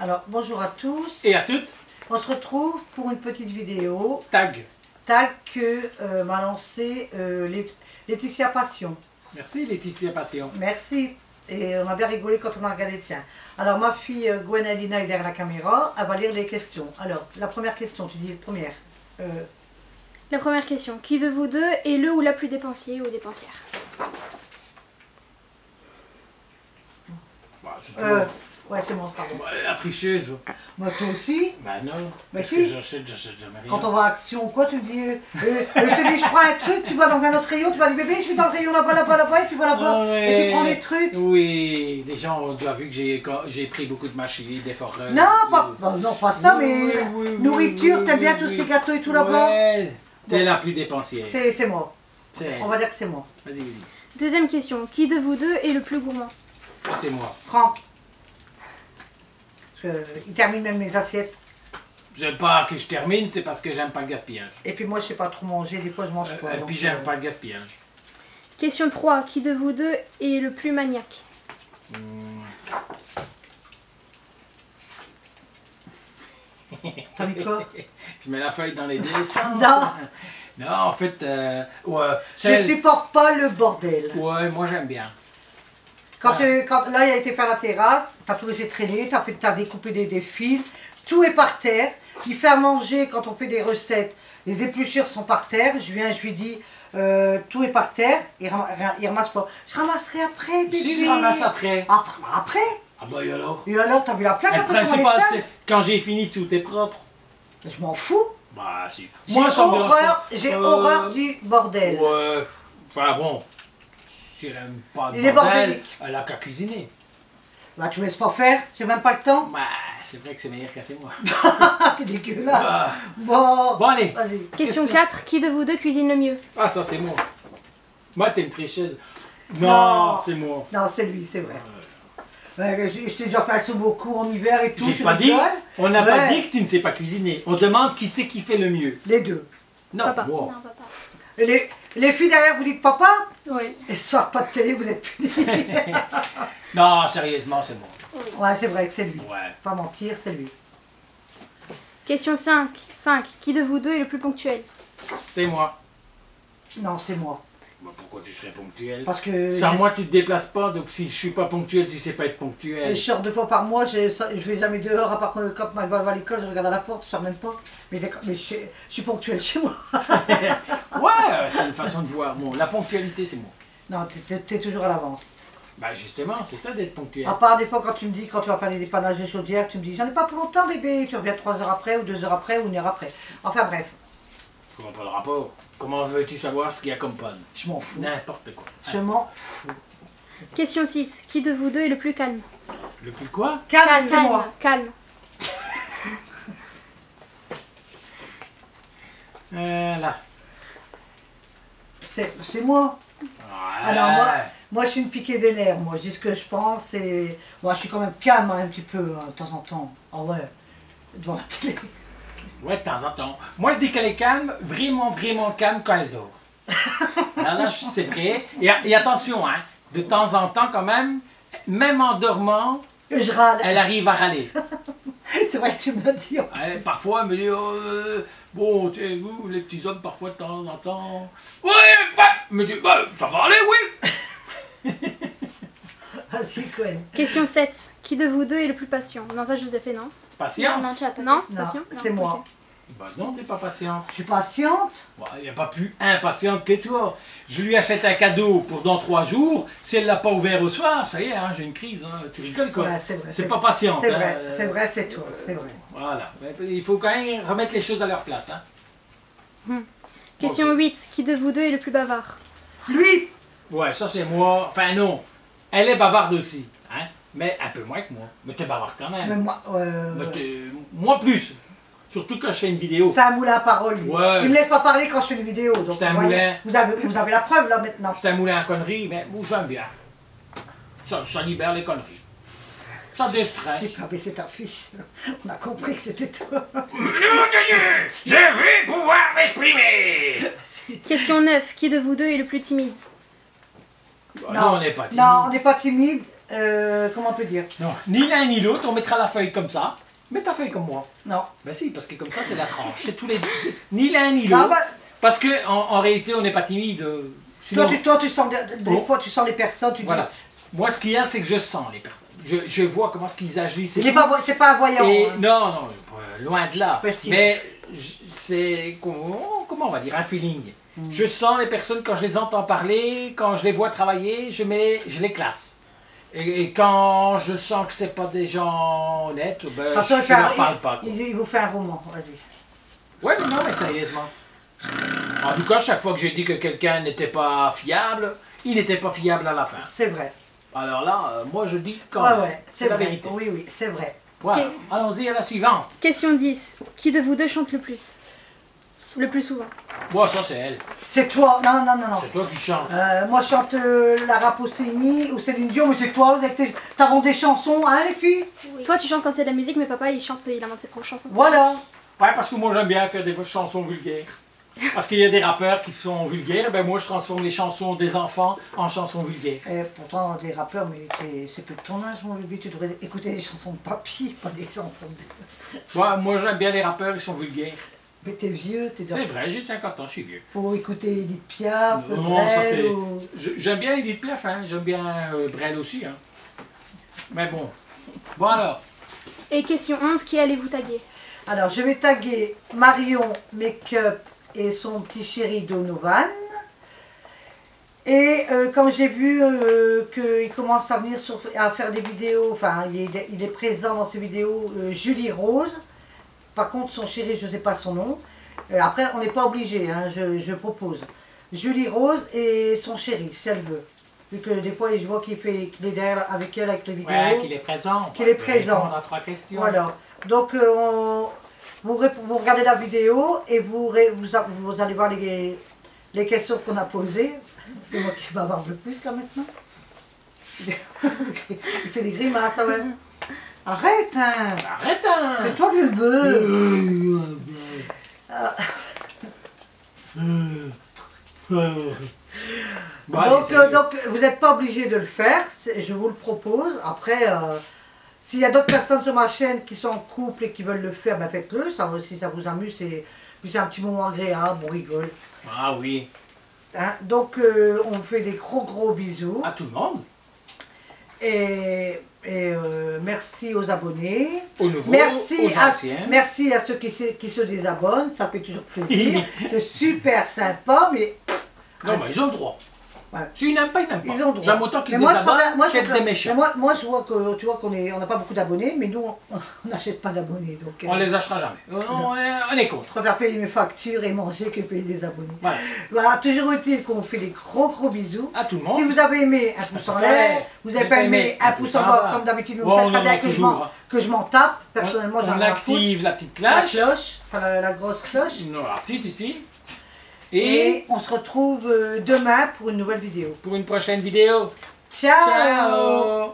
Alors, bonjour à tous. Et à toutes. On se retrouve pour une petite vidéo. Tag. Tag que m'a lancé Laetitia Passion. Merci Laetitia Passion. Merci. Et on a bien rigolé quand on a regardé le tien. Alors, ma fille Gwenalina est derrière la caméra. Elle va lire les questions. Alors, la première question, tu dis la première. La première question. Qui de vous deux est le ou la plus dépensier ou dépensière? Ouais, c'est moi, pardon. Bah, la tricheuse. Moi, toi aussi. Bah non. Bah Parce si. que j'achète jamais rien. Quand on va à Action, quoi, tu me dis, je te dis, je prends un truc, tu vas dans un autre rayon, tu vas dire, bébé, je suis dans le rayon là-bas, et tu vas là-bas, Ah ouais. et tu prends les trucs. Oui, les gens ont déjà vu que j'ai pris beaucoup de machines, des foreurs. Non, non, pas ça, mais nourriture, t'aimes bien oui, tous oui. ces gâteaux et tout là-bas. Ouais, t'es la plus dépensière. C'est moi. C'est On va dire que c'est moi. Vas-y, vas-y. Deuxième question. Qui de vous deux est le plus gourmand? Ça, c'est moi. Franck. Il termine même mes assiettes. J'aime pas que je termine, c'est parce que j'aime pas le gaspillage. Et puis moi, je sais pas trop manger, des fois, je mange pas. Et donc, puis j'aime pas le gaspillage. Question 3. Qui de vous deux est le plus maniaque? T'as mis quoi? Je mets la feuille dans les deux sens. Non. Non, en fait, ouais. Je supporte pas le bordel. Ouais, moi j'aime bien. Quand là, il a été faire la terrasse, t'as tout laissé traîner, t'as découpé des fils, tout est par terre. Il fait à manger quand on fait des recettes, les épluchures sont par terre. Je lui dis, tout est par terre, il ramasse pas. Je ramasserai après, bébé. Si je ramasse après. Après? Ah bah et alors? Et alors, t'as vu la plaque Le après pour principal, les c'est quand j'ai fini, tout est propre. Je m'en fous. Bah si. J'ai ça me dérange pas. horreur du bordel. Ouais. Enfin bon. Si elle aime pas Il le est bordel, bordélique. elle a qu'à cuisiner. Bah, tu me laisses pas faire, j'ai même pas le temps. Bah, c'est vrai que c'est meilleur qu'à c'est moi. T'es dégueulasse. Bah. Bon, Bon allez. vas-y. Question 4. Qui de vous deux cuisine le mieux? Ah ça c'est moi. Moi t'es une tricheuse. Non, Non. c'est moi. Non, c'est lui, c'est vrai. Je t'ai déjà fait beaucoup en hiver et tout. J'ai tu pas dit. rigoles. On n'a pas Ouais. dit que tu ne sais pas cuisiner. On demande qui c'est qui fait le mieux. Les deux. Non, Papa. moi. Non, papa. Et les filles derrière, vous dites papa? Oui. Et ce soir, pas de télé, vous êtes punis. Non, sérieusement, c'est moi. Ouais, c'est vrai que c'est lui. Ouais. Pas mentir, c'est lui. Question 5. Qui de vous deux est le plus ponctuel? C'est moi. Non, c'est moi. Bah, pourquoi tu serais ponctuel? Parce que Sans moi, tu te déplaces pas, donc si je suis pas ponctuel, tu sais pas être je ponctuel. sors 2 fois par mois, je vais jamais dehors, à part quand ma va à l'école, je regarde à la porte, je sors même pas. Mais je suis ponctuel chez moi. Ouais, c'est une façon de voir. Bon, la ponctualité, c'est moi. Non, t'es toujours à l'avance. Bah justement, c'est ça d'être ponctuel. À part des fois quand tu me dis, quand tu vas faire des dépannages de chaudière, tu me dis, j'en ai pas pour longtemps bébé, tu reviens 3 heures après, ou 2 heures après, ou 1 heure après. Enfin bref, Je vois pas le rapport. Comment veux-tu savoir ce qu'il y a comme panne? je m'en fous. N'importe quoi. Je m'en fous. Question 6. Qui de vous deux est le plus calme? Le plus quoi? Calme, c'est moi. Calme. Là. C'est moi. Alors moi je suis une piquée des nerfs, moi je dis ce que je pense et moi je suis quand même calme hein, un petit peu hein, de temps en temps. Ah ouais, devant la télé. Ouais, de temps en temps. Moi, je dis qu'elle est calme, vraiment, vraiment calme quand elle dort. Là, c'est vrai. Et attention, hein, de temps en temps, quand même en dormant, Je râle. elle arrive à râler. C'est vrai que tu m'as dit. Parfois, elle me dit, bon, tu sais, vous, les petits hommes, parfois, de temps en temps... Oui, bah, elle me dit, bah, ça va aller, oui. Vas-y, Gwen. Question 7. Qui de vous deux est le plus patient? Non, ça je vous ai fait, non? Patience. Non, tu as pas. Non, Non, patient? c'est Non, moi. ok. Bah non, t'es pas patiente. Je suis patiente. Il n'y a pas plus impatiente que toi. Je lui achète un cadeau pour dans 3 jours. Si elle l'a pas ouvert au soir, ça y est, hein, j'ai une crise. Hein. Tu rigoles quoi. Ouais, c'est vrai, c'est pas patiente. C'est hein. vrai, c'est toi, c'est vrai. Voilà. Il faut quand même remettre les choses à leur place. Hein. Question 8. Qui de vous deux est le plus bavard? Lui, Ouais, ça c'est moi. Enfin non. Elle est bavarde aussi. Hein. Mais un peu moins que moi. Mais t'es bavarde quand même. mais moi, Moi plus. Surtout quand je fais une vidéo. c'est un moulin à parole. Lui. Ouais. Il ne me laisse pas parler quand je fais une vidéo. Donc C'est un vous voyez, moulin. vous avez la preuve là maintenant. C'est un moulin à conneries, mais moi j'aime bien. Ça libère les conneries. Ça déstresse. J'ai pas baissé ta fiche. On a compris que c'était toi. Je vais pouvoir m'exprimer. Question 9. Qui de vous deux est le plus timide? Non, on n'est pas timide. Non, on n'est pas timide. comment on peut dire? Non, ni l'un ni l'autre, on mettra la feuille comme ça. Mets ta feuille comme moi. Non. Ben si, parce que comme ça, c'est la tranche. C'est tous les deux. Ni l'un ni Ah l'autre. bah, Parce que en réalité, on n'est pas timide. Sinon, toi, tu sens des Oh. fois, tu sens les personnes, tu voilà. Moi, ce qu'il y a, c'est que je sens les personnes. Je vois comment ce qu'ils agissent. dis. C'est pas un voyant. Et hein. non, non, loin de là. Possible. Mais c'est, comment on va dire, un feeling. Je sens les personnes quand je les entends parler, quand je les vois travailler, je les classe. Et quand je sens que c'est pas des gens honnêtes, ben, De toute façon, je ne leur parle pas. Quoi. Il vous fait un roman, vas-y. Ouais, mais non, mais sérieusement. En tout cas, chaque fois que j'ai dit que quelqu'un n'était pas fiable, il n'était pas fiable à la fin. C'est vrai. Alors là, moi je dis quand Ouais, même. ouais, C'est la vrai. vérité. Oui, oui, c'est vrai. Voilà. Ok. Allons-y à la suivante. Question 10. Qui de vous deux chante le plus? Le plus souvent. Moi, ça c'est elle. C'est toi. Non, non, non, non. C'est toi qui chantes. Moi, je chante Lara Pausini ou Céline Dion, mais c'est toi. T'as des chansons, hein, les filles? Toi, tu chantes quand c'est de la musique, mais papa, il invente ses propres chansons. Voilà. Ouais, parce que moi j'aime bien faire des chansons vulgaires. Parce qu'il y a des rappeurs qui sont vulgaires, ben moi je transforme les chansons des enfants en chansons vulgaires. Et pourtant, des rappeurs, mais c'est plus de ton âge, mon bébé. Tu devrais écouter des chansons de papy, pas des chansons de... Moi j'aime bien les rappeurs, ils sont vulgaires. Mais t'es vieux, t'es C'est vrai, j'ai 50 ans, je suis vieux. Faut écouter Edith Piaf, Non, ça Brel c'est... ou... J'aime bien Edith Piaf, hein. J'aime bien Brel aussi. Hein. Mais bon. Bon alors. Et question 11. Qui allez-vous taguer? Alors, je vais taguer Marion Make-up et son petit chéri Donovan. Et comme j'ai vu qu'il commence à venir à faire des vidéos, enfin, il est présent dans ses vidéos, Julie Rose. Par contre, son chéri, je ne sais pas son nom. Après, on n'est pas obligé, hein, je propose. Julie Rose et son chéri, si elle veut. Vu que des fois, je vois qu'il est derrière avec elle avec les vidéos. Ouais, qu'il est présent. Qu'il est présent. Répondre à 3 questions. Voilà. Donc, vous regardez la vidéo et vous allez voir les questions qu'on a posées. C'est moi qui vais avoir le plus là maintenant. Il fait des grimaces, ah ouais. Arrête, hein. Arrête, hein. C'est toi qui le veux. Ah. Bon, allez, sérieux. Donc, vous n'êtes pas obligé de le faire, je vous le propose. Après, s'il y a d'autres personnes sur ma chaîne qui sont en couple et qui veulent le faire, ben faites-le. Si ça vous amuse, c'est un petit moment agréable, on rigole. Ah oui. Hein, donc, on fait des gros bisous. À tout le monde. Et merci aux abonnés. Aux nouveaux, Merci aux anciens. merci à ceux qui se désabonnent, ça fait toujours plaisir. C'est super sympa, mais... Non, mais ils ont le droit. Ouais. S'ils n'aiment pas, ils n'aiment pas. Ils ont le droit. J'aime autant qu'ils Mais se moi, je désabonnent préfère- qu'être des mais méchants. moi, je vois que tu vois qu'on n'a pas beaucoup d'abonnés, mais nous, on n'achète pas d'abonnés. Donc, On les achètera jamais. On est contre. je préfère payer mes factures et manger que payer des abonnés. Voilà. Voilà, toujours est-il qu'on fait des gros bisous. À tout le Si monde. vous avez aimé, un pouce en l'air. Vous n'avez pas aimé, un pouce en bas, comme d'habitude. Vous Bon, savez on très en bien a que toujours. je m'en tape. Personnellement, On j'en ai un foutre. active la petite La cloche. cloche, enfin, la grosse cloche. Non, la petite ici. Et on se retrouve demain pour une nouvelle vidéo. Pour une prochaine vidéo. Ciao. Ciao.